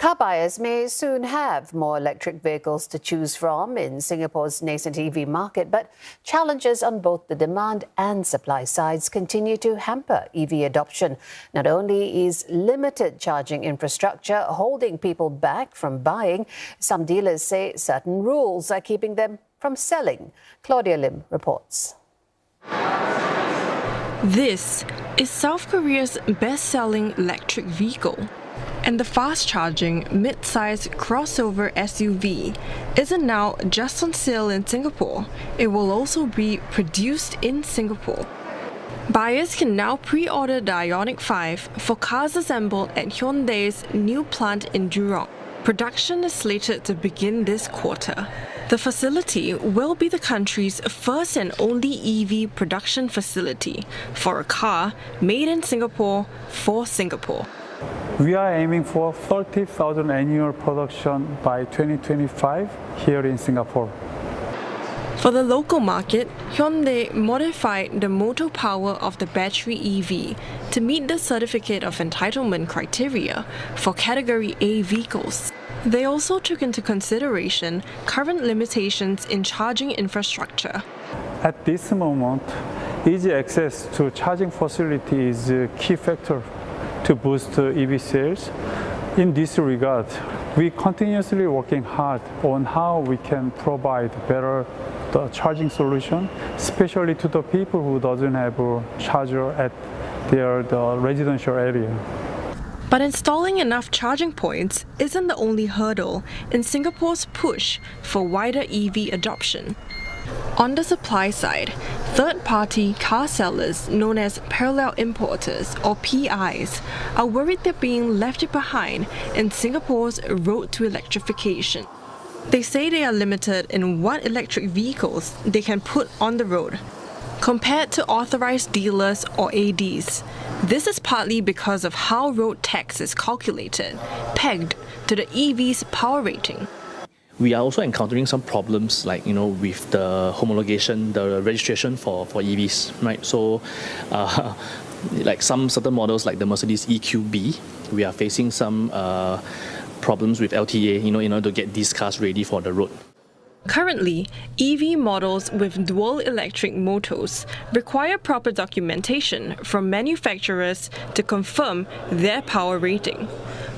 Car buyers may soon have more electric vehicles to choose from in Singapore's nascent EV market, but challenges on both the demand and supply sides continue to hamper EV adoption. Not only is limited charging infrastructure holding people back from buying, some dealers say certain rules are keeping them from selling. Claudia reports. This is South Korea's best-selling electric vehicle. And the fast-charging, mid-sized crossover SUV isn't now just on sale in Singapore, it will also be produced in Singapore. Buyers can now pre-order the Ioniq 5 for cars assembled at Hyundai's new plant in Jurong. Production is slated to begin this quarter. The facility will be the country's first and only EV production facility for a car made in Singapore for Singapore. We are aiming for 30,000 annual production by 2025 here in Singapore. For the local market, Hyundai modified the motor power of the battery EV to meet the Certificate of Entitlement criteria for Category A vehicles. They also took into consideration current limitations in charging infrastructure. At this moment, easy access to charging facility is a key factor to boost EV sales. In this regard, we continuously working hard on how we can provide better charging solution, especially to the people who doesn't have a charger at their residential area. But installing enough charging points isn't the only hurdle in Singapore's push for wider EV adoption. On the supply side, third-party car sellers known as parallel importers or PIs are worried they're being left behind in Singapore's road to electrification. They say they are limited in what electric vehicles they can put on the road. Compared to authorized dealers or ADs, this is partly because of how road tax is calculated, pegged to the EV's power rating. We are also encountering some problems like, with the homologation, the registration for EVs, right? So, like some certain models like the Mercedes EQB, we are facing some problems with LTA, in order to get these cars ready for the road. Currently, EV models with dual electric motors require proper documentation from manufacturers to confirm their power rating.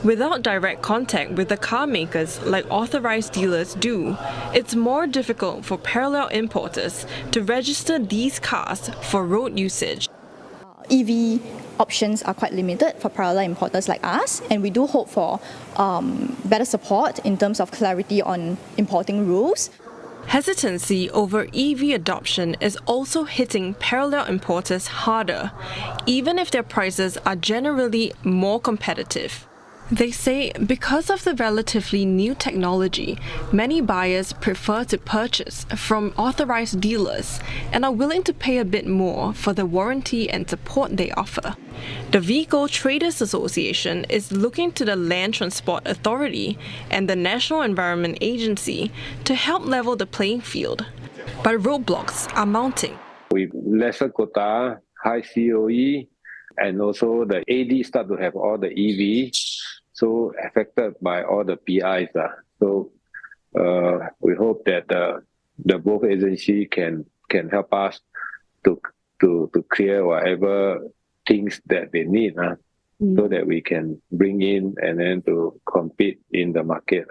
Without direct contact with the car makers like authorized dealers do, it's more difficult for parallel importers to register these cars for road usage. EV options are quite limited for parallel importers like us, and we do hope for better support in terms of clarity on importing rules. Hesitancy over EV adoption is also hitting parallel importers harder, even if their prices are generally more competitive. They say because of the relatively new technology, many buyers prefer to purchase from authorized dealers and are willing to pay a bit more for the warranty and support they offer. The Vehicle Traders Association is looking to the Land Transport Authority and the National Environment Agency to help level the playing field. But roadblocks are mounting. With lesser quota, high COE, and also the AD start to have all the EV, so affected by all the PIs. So we hope that the both agencies can help us to clear whatever things that they need, so that we can bring in and then to compete in the market.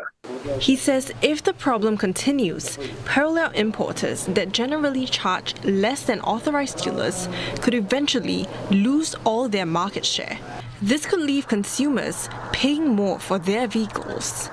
He says if the problem continues, parallel importers that generally charge less than authorized dealers could eventually lose all their market share. This could leave consumers paying more for their vehicles.